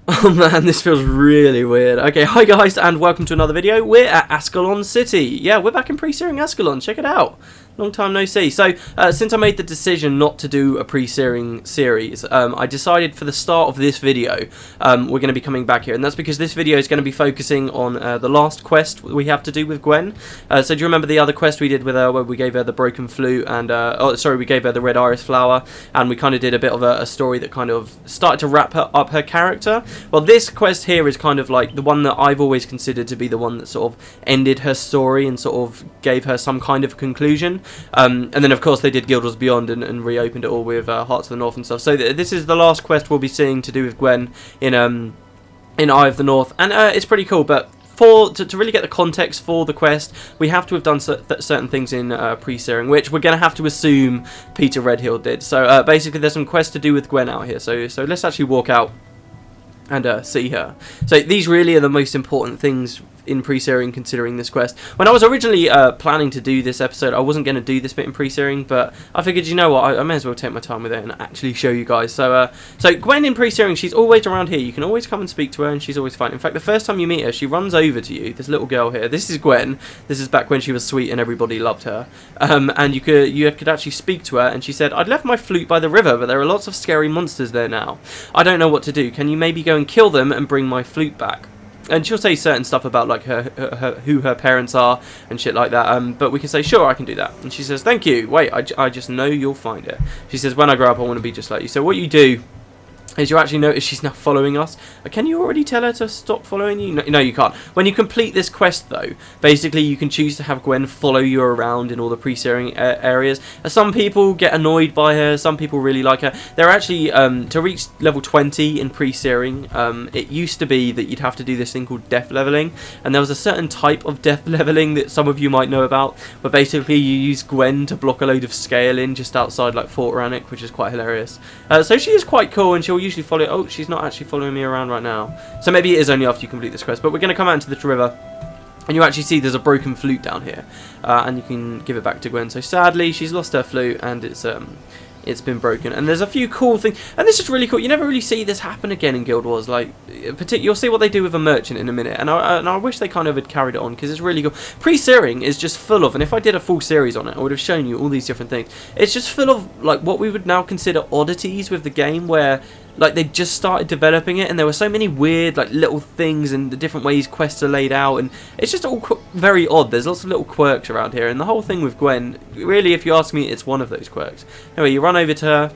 Oh man, this feels really weird. Okay, hi guys, and welcome to another video. We're at Ascalon City. Yeah, we're back in pre-searing Ascalon. Check it out. Long time no see. So, since I made the decision not to do a pre-searing series, I decided for the start of this video, we're going to be coming back here. And that's because this video is going to be focusing on the last quest we have to do with Gwen. So do you remember the other quest we did with her, where we gave her the broken flute and, we gave her the red iris flower, and we kind of did a bit of a story that kind of started to wrap up her character? Well, this quest here is kind of like the one that I've always considered to be the one that sort of ended her story and sort of gave her some kind of conclusion. And then of course they did Guild Wars Beyond and reopened it all with Hearts of the North and stuff. So this is the last quest we'll be seeing to do with Gwen in Eye of the North, and it's pretty cool. But to really get the context for the quest, we have to have done certain things in pre-searing, which we're going to have to assume Peter Redhill did. So basically there's some quests to do with Gwen out here. So let's actually walk out and see her. So these really are the most important things in pre-searing, considering this quest. When I was originally planning to do this episode, I wasn't going to do this bit in pre-searing, but I figured, you know what, I may as well take my time with it and actually show you guys. So Gwen in pre-searing, she's always around here. You can always come and speak to her, and she's always fine. In fact, the first time you meet her, she runs over to you, this little girl here. This is Gwen. This is back when she was sweet and everybody loved her. And you could actually speak to her, and she said, "I'd left my flute by the river, but there are lots of scary monsters there now. I don't know what to do. Can you maybe go and kill them and bring my flute back?" And she'll say certain stuff about like who her parents are and shit like that. But we can say, "Sure, I can do that." And she says, "Thank you. Wait, I just know you'll find it." She says, "When I grow up, I want to be just like you." So what you do is you actually notice she's now following us. Can you already tell her to stop following you? No, you can't. When you complete this quest, though, basically you can choose to have Gwen follow you around in all the pre-searing areas. Some people get annoyed by her, some people really like her. They're actually, to reach level 20 in pre-searing, it used to be that you'd have to do this thing called death leveling, and there was a certain type of death leveling that some of you might know about, where basically you use Gwen to block a load of scaling just outside like Fort Arenanet, which is quite hilarious. So she is quite cool, and she'll usually follow. Oh, she's not actually following me around right now, so maybe it is only after you complete this quest. But we're going to come out into the river, and you actually see there's a broken flute down here, and you can give it back to Gwen. So sadly she's lost her flute, and it's been broken. And there's a few cool things, and this is really cool. You never really see this happen again in Guild Wars. Like, you'll see what they do with a merchant in a minute, and I wish they kind of had carried it on, because it's really cool. Pre-searing is just full of, and if I did a full series on it, I would have shown you all these different things. It's just full of like what we would now consider oddities with the game, where like they just started developing it, and there were so many weird like little things and the different ways quests are laid out, and it's just all very odd. There's lots of little quirks around here, and the whole thing with Gwen, really, if you ask me, it's one of those quirks. Anyway, you run over to her,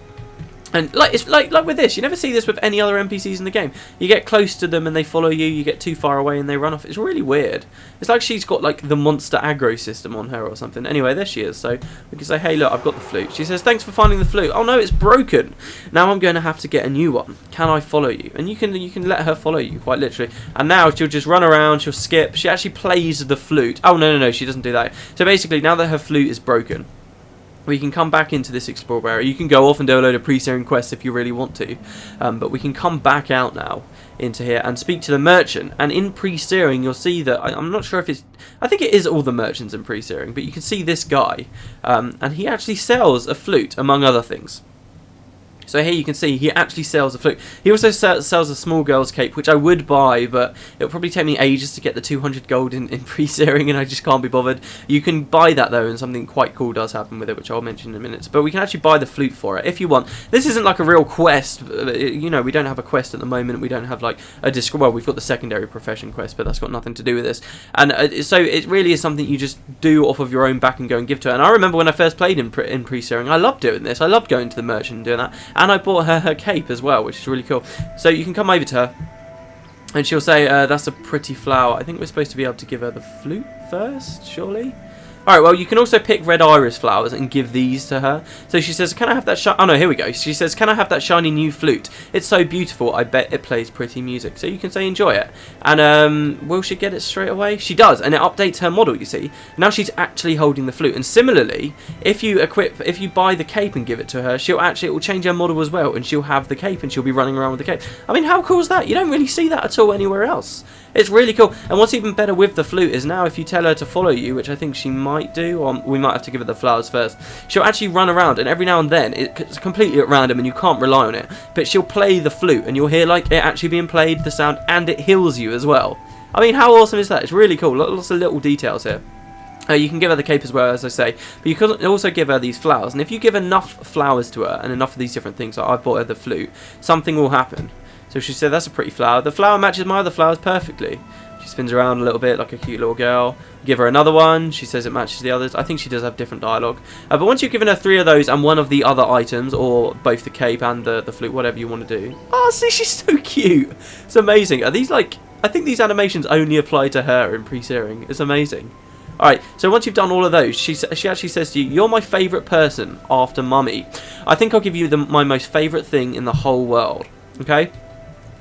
and like it's like with this, you never see this with any other NPCs in the game. You get close to them and they follow you, you get too far away and they run off. It's really weird. It's like she's got like the monster aggro system on her or something. Anyway, there she is. So we can say, "Hey, look, I've got the flute." She says, "Thanks for finding the flute." "Oh no, it's broken. Now I'm going to have to get a new one. Can I follow you?" And you can let her follow you, quite literally. And now she'll just run around, she'll skip. She actually plays the flute. Oh no, she doesn't do that. So basically, now that her flute is broken, we can come back into this explore area. You can go off and do a load of pre-searing quests if you really want to, but we can come back out now into here and speak to the merchant. And in pre-searing, you'll see that I'm not sure if it's, I think it is all the merchants in pre-searing, but you can see this guy, and he actually sells a flute among other things. So here you can see he actually sells a flute. He also sells a small girl's cape, which I would buy, but it would probably take me ages to get the 200 gold in pre-searing, and I just can't be bothered. You can buy that though, and something quite cool does happen with it, which I'll mention in a minute. But we can actually buy the flute for it if you want. This isn't like a real quest. You know, we don't have a quest at the moment. We don't have like a well, we've got the secondary profession quest, but that's got nothing to do with this. And so it really is something you just do off of your own back and go and give to her. And I remember when I first played in pre-searing, I loved doing this. I loved going to the merchant and doing that. And I bought her cape as well, which is really cool. So you can come over to her, and she'll say, "That's a pretty flower." I think we're supposed to be able to give her the flute first, surely? Alright, well, you can also pick red iris flowers and give these to her. So she says, "Can I have that oh no, here we go." She says, "Can I have that shiny new flute? It's so beautiful, I bet it plays pretty music." So you can say, "Enjoy it." And will she get it straight away? She does, and it updates her model, you see. Now she's actually holding the flute. And similarly, if you buy the cape and give it to her, it will change her model as well, and she'll have the cape, and she'll be running around with the cape. I mean, how cool is that? You don't really see that at all anywhere else. It's really cool. And what's even better with the flute is now if you tell her to follow you, which I think she might might do, or we might have to give her the flowers first. She'll actually run around, and every now and then, it's completely at random and you can't rely on it, but she'll play the flute and you'll hear like it actually being played, the sound, and it heals you as well. I mean, how awesome is that? It's really cool. Lots of little details here. You can give her the cape as well, as I say, but you can also give her these flowers, and if you give enough flowers to her and enough of these different things, like I bought her the flute, something will happen. So she said, that's a pretty flower. The flower matches my other flowers perfectly. She spins around a little bit like a cute little girl. Give her another one. She says it matches the others. I think she does have different dialogue. But once you've given her 3 of those and one of the other items, or both the cape and the flute, whatever you want to do. Oh, see, she's so cute. It's amazing. Are these like... I think these animations only apply to her in pre-searing. It's amazing. Alright, so once you've done all of those, she actually says to you, you're my favourite person after Mummy. I think I'll give you my most favourite thing in the whole world. Okay?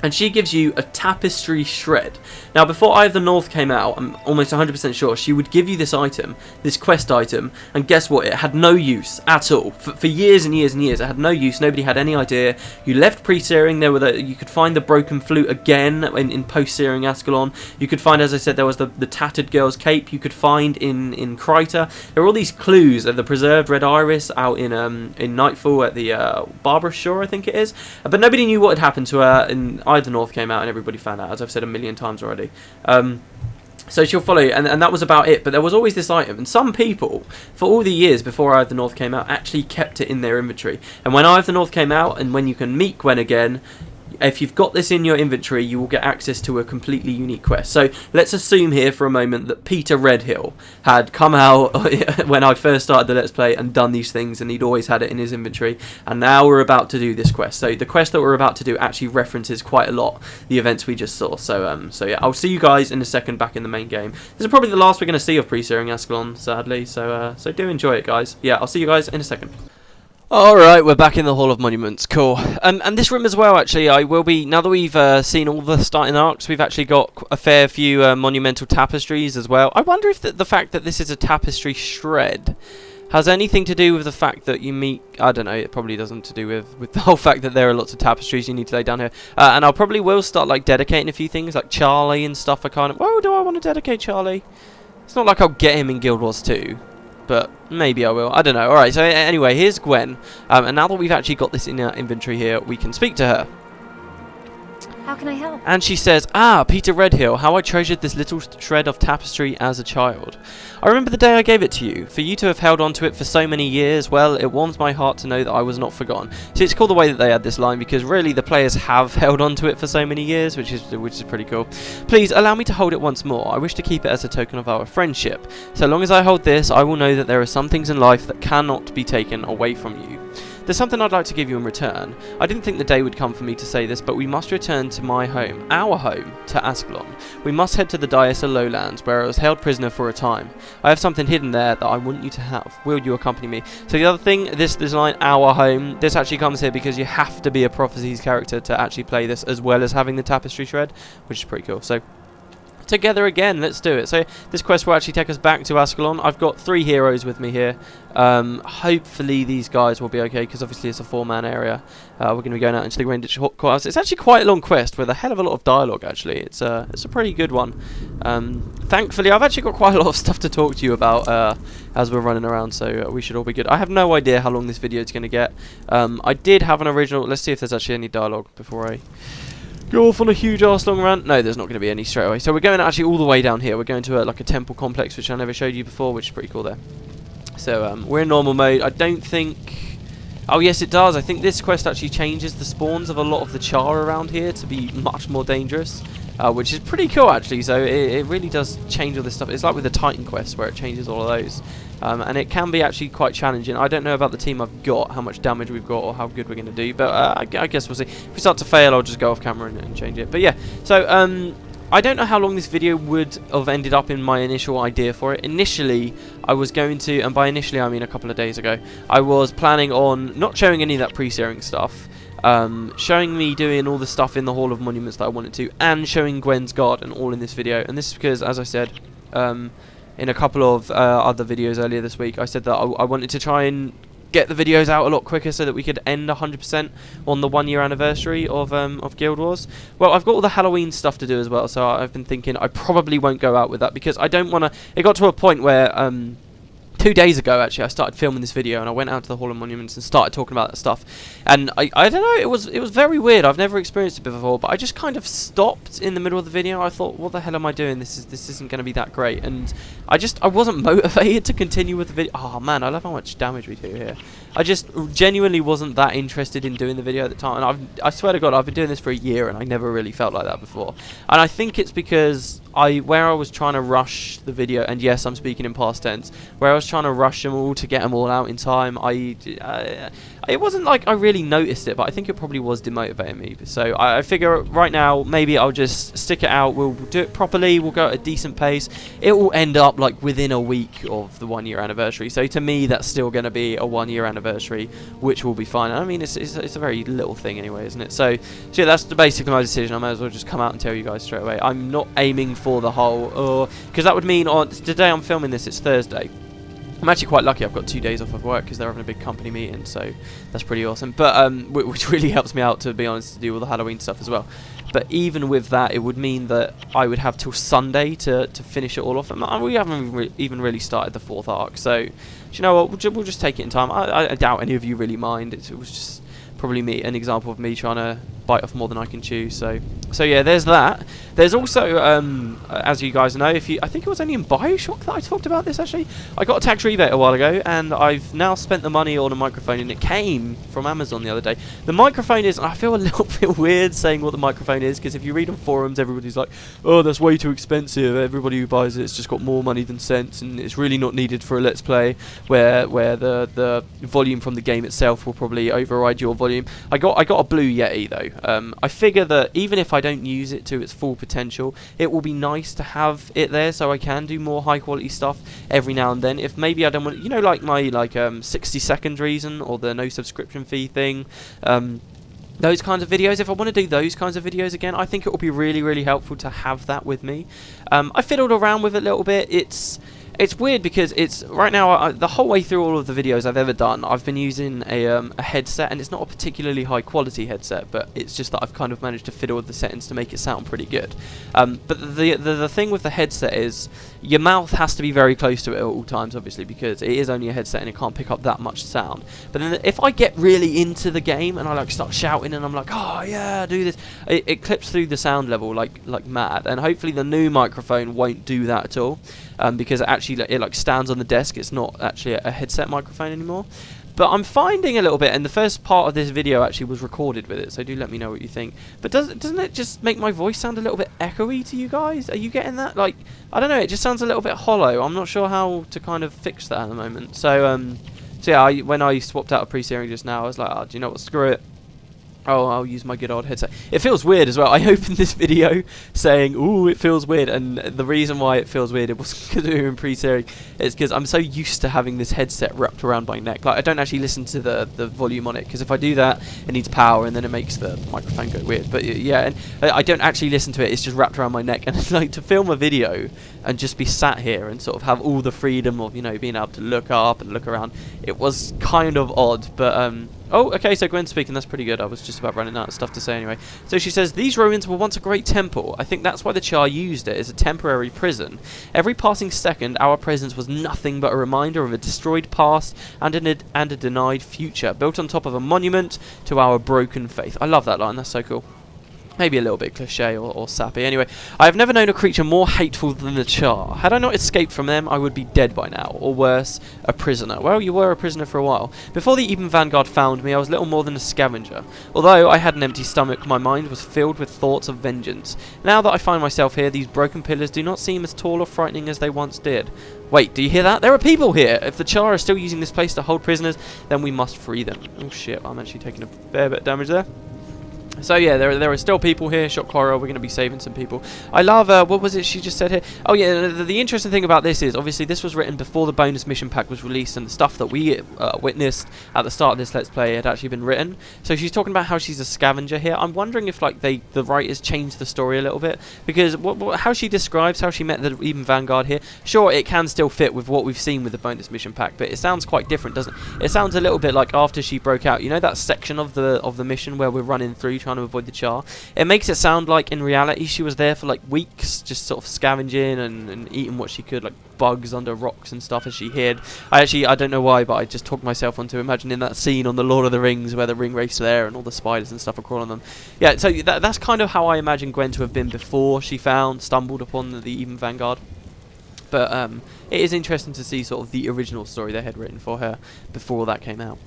And she gives you a tapestry shred. Now, before Eye of the North came out, I'm almost 100% sure she would give you this item, this quest item, and guess what? It had no use at all. For years and years and years, it had no use. Nobody had any idea. You left pre-searing. You could find the broken flute again in post-searing Ascalon. You could find, as I said, there was the tattered girl's cape. You could find in Kryta. There were all these clues of the preserved red iris out in Nightfall at the Barbara Shore, I think it is. But nobody knew what had happened to her in Eye of the North came out, and everybody found out, as I've said a million times already. So she'll follow you, and that was about it. But there was always this item, and some people, for all the years before Eye of the North came out, actually kept it in their inventory. And when Eye of the North came out, and when you can meet Gwen again, if you've got this in your inventory, you will get access to a completely unique quest. So let's assume here for a moment that Peter Redhill had come out when I first started the Let's Play and done these things, and he'd always had it in his inventory, and now we're about to do this quest. So the quest that we're about to do actually references quite a lot the events we just saw. So yeah, I'll see you guys in a second back in the main game. This is probably the last we're going to see of pre-searing Ascalon, sadly, so do enjoy it, guys. Yeah, I'll see you guys in a second. Alright, we're back in the Hall of Monuments, cool. And this room as well, actually, I will be, now that we've seen all the starting arcs, we've actually got a fair few monumental tapestries as well. I wonder if the fact that this is a tapestry shred has anything to do with the fact that you meet, I don't know, it probably doesn't to do with the whole fact that there are lots of tapestries you need to lay down here. And I'll probably will start like dedicating a few things, like Charlie and stuff. I kind of, whoa, do I want to dedicate Charlie? It's not like I'll get him in Guild Wars 2. But maybe I will. I don't know. Alright, so anyway, here's Gwen. And now that we've actually got this in our inventory here, we can speak to her. How can I help? And she says, ah, Peter Redhill, how I treasured this little shred of tapestry as a child. I remember the day I gave it to you. For you to have held on to it for so many years, well, it warms my heart to know that I was not forgotten. See, it's cool the way that they add this line, because really the players have held on to it for so many years, which is pretty cool. Please, allow me to hold it once more. I wish to keep it as a token of our friendship. So long as I hold this, I will know that there are some things in life that cannot be taken away from you. There's something I'd like to give you in return. I didn't think the day would come for me to say this, but we must return to my home, our home, to Ascalon. We must head to the Diasa lowlands, where I was held prisoner for a time. I have something hidden there that I want you to have. Will you accompany me? So the other thing, this line, our home, this actually comes here because you have to be a Prophecies character to actually play this, as well as having the tapestry shred, which is pretty cool. So together again, let's do it. So this quest will actually take us back to Ascalon. I've got 3 heroes with me here. Hopefully these guys will be okay, because obviously it's a 4-man area. We're going to be going out into the Grand Courthouse. It's actually quite a long quest with a hell of a lot of dialogue, actually. It's a pretty good one. Thankfully, I've actually got quite a lot of stuff to talk to you about as we're running around, so we should all be good. I have no idea how long this video is going to get. I did have an original... Let's see if there's actually any dialogue before I go off on a huge ass long rant. No, there's not going to be any straight away. So we're going actually all the way down here. We're going to like a temple complex, which I never showed you before, which is pretty cool there. So we're in normal mode. I don't think... Oh yes, it does. I think this quest actually changes the spawns of a lot of the Charr around here to be much more dangerous, which is pretty cool actually. So it really does change all this stuff. It's like with the Titan quest where it changes all of those. And it can be actually quite challenging. I don't know about the team I've got, how much damage we've got, or how good we're going to do. But I guess we'll see. If we start to fail, I'll just go off camera and change it. But yeah, so I don't know how long this video would have ended up in my initial idea for it. Initially, I was going to, and by initially I mean a couple of days ago, I was planning on not showing any of that pre-searing stuff. Showing me doing all the stuff in the Hall of Monuments that I wanted to, and showing Gwen's garden all in this video. And this is because, as I said, in a couple of other videos earlier this week, I said that I wanted to try and get the videos out a lot quicker so that we could end 100% on the 1-year anniversary of Guild Wars. Well, I've got all the Halloween stuff to do as well, so I've been thinking I probably won't go out with that, because I don't want to... It got to a point where 2 days ago, actually, I started filming this video, and I went out to the Hall of Monuments and started talking about that stuff. And I don't know, it was very weird. I've never experienced it before, but I just kind of stopped in the middle of the video. I thought, what the hell am I doing? This isn't going to be that great. And I wasn't motivated to continue with the video. Oh man, I love how much damage we do here. I just genuinely wasn't that interested in doing the video at the time. And I swear to God, I've been doing this for a year, and I never really felt like that before. And I think it's because where I was trying to rush the video, and yes, I'm speaking in past tense, where I was trying to rush them all to get them all out in time, it wasn't like I really noticed it, but I think it probably was demotivating me. So I figure right now, maybe I'll just stick it out. We'll do it properly. We'll go at a decent pace. It will end up like within a week of the 1 year anniversary. So to me, that's still going to be a 1 year anniversary, which will be fine. I mean, it's a very little thing anyway, isn't it? So yeah, that's basically my decision. I might as well just come out and tell you guys straight away. I'm not aiming for the whole, because that would mean today I'm filming this, it's Thursday. I'm actually quite lucky. I've got 2 days off of work because they're having a big company meeting, so that's pretty awesome. But which really helps me out, to be honest, to do all the Halloween stuff as well. But even with that, it would mean that I would have till Sunday to finish it all off. And we haven't even really started the 4th arc, so do you know what? We'll just take it in time. I doubt any of you really mind. It was just probably an example of me trying to bite off more than I can chew. So yeah, there's that. There's also, as you guys know, I think it was only in Bioshock that I talked about this, actually. I got a tax rebate a while ago, and I've now spent the money on a microphone, and it came from Amazon the other day. The microphone is, I feel a little bit weird saying what the microphone is, because if you read on forums, everybody's like, oh, that's way too expensive. Everybody who buys it's just got more money than sense, and it's really not needed for a Let's Play, where the volume from the game itself will probably override your volume. I got a Blue Yeti, though. I figure that even if I don't use it to its full potential, it will be nice to have it there so I can do more high quality stuff every now and then. If maybe I don't want, like my 60-second reason, or the no subscription fee thing, those kinds of videos, if I want to do those kinds of videos again, I think it will be really, really helpful to have that with me. I fiddled around with it a little bit. It's weird because it's right now, the whole way through all of the videos I've ever done, I've been using a headset, and it's not a particularly high quality headset, but it's just that I've kind of managed to fiddle with the settings to make it sound pretty good. But the thing with the headset is your mouth has to be very close to it at all times, obviously, because it is only a headset and it can't pick up that much sound. But then if I get really into the game and I start shouting and I'm like, oh yeah, do this, it clips through the sound level like mad. And hopefully the new microphone won't do that at all. Because it stands on the desk. It's not actually a headset microphone anymore. But I'm finding a little bit, and the first part of this video actually was recorded with it, so do let me know what you think. But doesn't it just make my voice sound a little bit echoey to you guys? Are you getting that? I don't know, it just sounds a little bit hollow. I'm not sure how to kind of fix that at the moment. So yeah, when I swapped out a pre-searing just now, I was like, oh, do you know what, screw it. Oh, I'll use my good old headset. It feels weird as well. I opened this video saying, ooh, it feels weird. And the reason why it feels weird, it was because we were in pre-searing, is because I'm so used to having this headset wrapped around my neck. I don't actually listen to the volume on it, because if I do that, it needs power, and then it makes the microphone go weird. But yeah, and I don't actually listen to it. It's just wrapped around my neck. And to film a video and just be sat here and sort of have all the freedom of, being able to look up and look around, it was kind of odd. But, oh, okay, so Gwen's speaking, that's pretty good. I was just about running out of stuff to say anyway. So she says, these ruins were once a great temple. I think that's why the Charr used it as a temporary prison. Every passing second, our presence was nothing but a reminder of a destroyed past and a denied future, built on top of a monument to our broken faith. I love that line, that's so cool. Maybe a little bit cliche or sappy. Anyway, I have never known a creature more hateful than the Charr. Had I not escaped from them, I would be dead by now, or worse, a prisoner. Well, you were a prisoner for a while. Before the Even Vanguard found me, I was little more than a scavenger. Although I had an empty stomach, my mind was filled with thoughts of vengeance. Now that I find myself here, these broken pillars do not seem as tall or frightening as they once did. Wait, do you hear that? There are people here! If the Charr are still using this place to hold prisoners, then we must free them. Oh shit, I'm actually taking a fair bit of damage there. So yeah, there are still people here. Shot Clara, we're going to be saving some people. I love, what was it she just said here? Oh yeah, the interesting thing about this is, obviously this was written before the bonus mission pack was released, and the stuff that we witnessed at the start of this Let's Play had actually been written. So she's talking about how she's a scavenger here. I'm wondering if the writers changed the story a little bit, because how she describes how she met the Even Vanguard here, sure, it can still fit with what we've seen with the bonus mission pack, but it sounds quite different, doesn't it? It sounds a little bit like after she broke out. You know that section of the mission where we're running through trying to avoid the Charr? It makes it sound like in reality she was there for weeks, just sort of scavenging and eating what she could, bugs under rocks and stuff as she hid. I don't know why, but I just talked myself onto imagining that scene on the Lord of the Rings where the ring wraiths are there and all the spiders and stuff are crawling on them. Yeah, so that's kind of how I imagine Gwen to have been before she stumbled upon the Even Vanguard. But it is interesting to see sort of the original story they had written for her before that came out.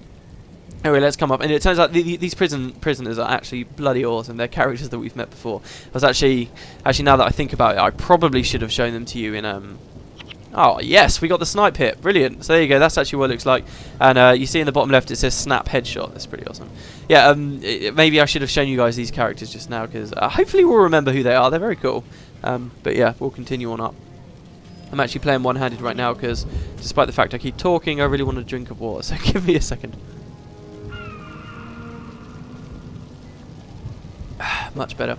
Anyway, let's come up, and it turns out these prisoners are actually bloody awesome. They're characters that we've met before. I was actually now that I think about it, I probably should have shown them to you in Oh yes, we got the snipe hit, brilliant. So there you go. That's actually what it looks like. And you see in the bottom left it says snap headshot. That's pretty awesome. Yeah, maybe I should have shown you guys these characters just now because hopefully we'll remember who they are. They're very cool. But yeah, we'll continue on up. I'm actually playing one-handed right now because despite the fact I keep talking, I really want a drink of water. So give me a second. Much better.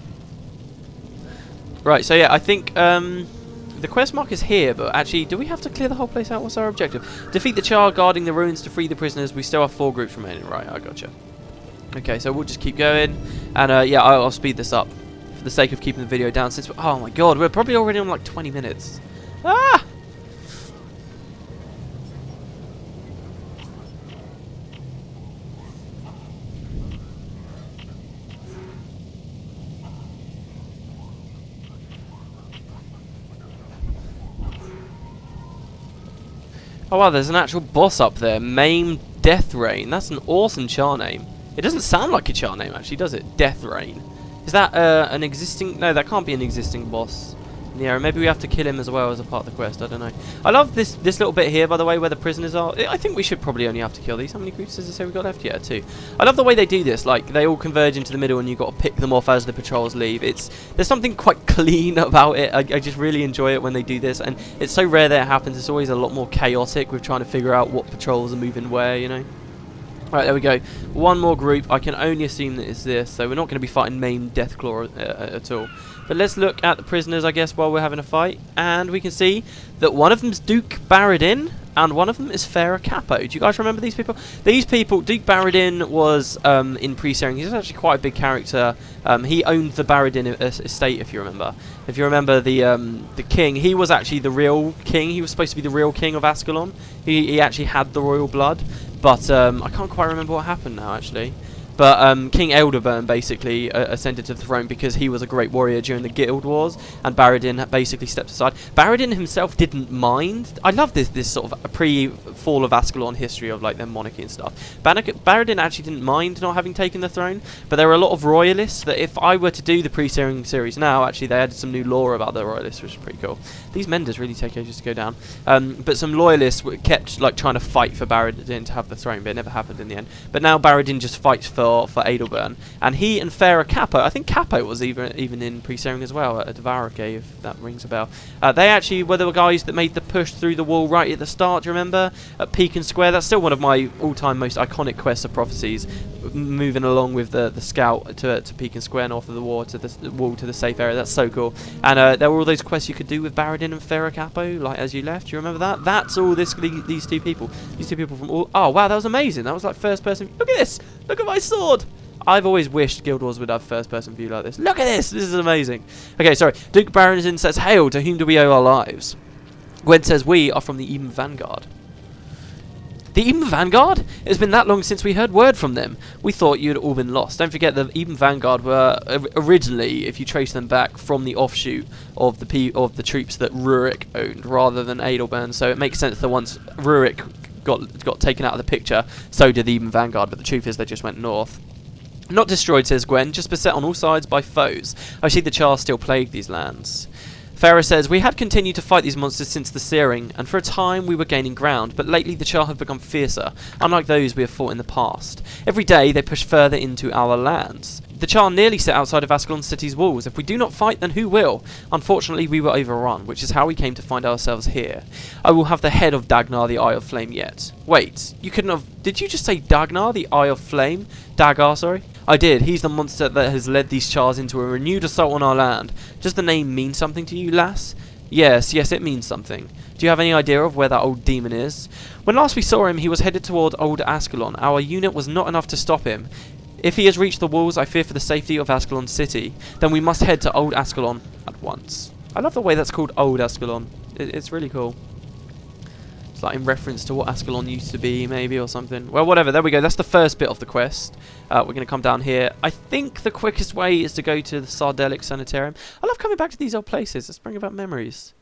Right, so yeah, I think the quest mark is here, but actually, do we have to clear the whole place out? What's our objective? Defeat the Charr guarding the ruins to free the prisoners. We still have 4 groups remaining. Right, I gotcha. Okay, so we'll just keep going, and yeah, I'll speed this up for the sake of keeping the video down. Since oh my god, we're probably already on like 20 minutes. Ah! Oh wow, there's an actual boss up there. Maim Death Rain. That's an awesome Charr name. It doesn't sound like a Charr name actually, does it? Death Rain. Is that an existing... No, that can't be an existing boss in the area. Maybe we have to kill him as well as a part of the quest. I don't know. I love this little bit here, by the way, where the prisoners are. I think we should probably only have to kill these. How many groups does it say we got left? Yeah, 2. I love the way they do this. Like, they all converge into the middle and you've got to pick them off as the patrols leave. There's something quite clean about it. I just really enjoy it when they do this. And it's so rare that it happens. It's always a lot more chaotic with trying to figure out what patrols are moving where, you know. Right, there we go. One more group. I can only assume that it's this, so we're not going to be fighting Maim Deathclaw at all. But let's look at the prisoners, I guess, while we're having a fight. And we can see that one of them's Duke Barradin, and one of them is Farah Capo. Do you guys remember these people? These people, Duke Barradin was in pre-searing. He's actually quite a big character. He owned the Barradin estate, if you remember. If you remember the king, he was actually the real king. He was supposed to be the real king of Ascalon. He actually had the royal blood. But I can't quite remember what happened now, actually. But King Elderburn basically ascended to the throne because he was a great warrior during the Guild Wars, and Barradin basically stepped aside. Barradin himself didn't mind. I love this sort of pre-fall of Ascalon history of like their monarchy and stuff. Barradin actually didn't mind not having taken the throne, but there were a lot of royalists that if I were to do the pre-searing series now, actually they added some new lore about the royalists, which is pretty cool. These menders really take ages to go down. But some loyalists kept like trying to fight for Barradin to have the throne, but it never happened in the end. But now Barradin just fights for Adalburn, and he and Farah Capo, I think Capo was even in pre-searing as well at Devourer Cave, if that rings a bell. They actually were the guys that made the push through the wall right at the start, do you remember? At Peak and Square. That's still one of my all-time most iconic quests of prophecies, moving along with the scout to Peak and Square north of the wall to the safe area. That's so cool. And there were all those quests you could do with Barradin and Farah Capo, like as you left. Do you remember that? That's all these two people. These two people from all... Oh wow, that was amazing. That was like first person... Look at this! Look at my sword! I've always wished Guild Wars would have first-person view like this. Look at this! This is amazing. Okay, sorry. Duke Barradin says, "Hail, to whom do we owe our lives?" Gwen says, "We are from the Even Vanguard." The Even Vanguard? It's been that long since we heard word from them. We thought you'd all been lost. Don't forget the Even Vanguard were originally, if you trace them back, from the offshoot of the troops that Rurik owned, rather than Adalburn. So it makes sense that once Rurik got taken out of the picture, so did the Even Vanguard. But the truth is, they just went north. Not destroyed, says Gwen, just beset on all sides by foes. I see the Charr still plague these lands. Farah says, "We had continued to fight these monsters since the searing, and for a time we were gaining ground, but lately the Charr have become fiercer, unlike those we have fought in the past. Every day they push further into our lands. The Charr nearly sit outside of Ascalon City's walls. If we do not fight, then who will? Unfortunately, we were overrun, which is how we came to find ourselves here. I will have the head of Dagnar, the Eye of Flame, yet." Wait, you couldn't have... Did you just say Dagnar, the Eye of Flame? Dagar, sorry. I did. He's the monster that has led these Charrs into a renewed assault on our land. Does the name mean something to you, lass? Yes, it means something. Do you have any idea of where that old demon is? When last we saw him, he was headed toward Old Ascalon. Our unit was not enough to stop him. If he has reached the walls, I fear for the safety of Ascalon City. Then we must head to Old Ascalon at once. I love the way that's called Old Ascalon. It's really cool. It's like in reference to what Ascalon used to be, maybe, or something. Well, whatever. There we go. That's the first bit of the quest. We're going to come down here. I think the quickest way is to go to the Sardelic Sanitarium. I love coming back to these old places. Let's bring about memories.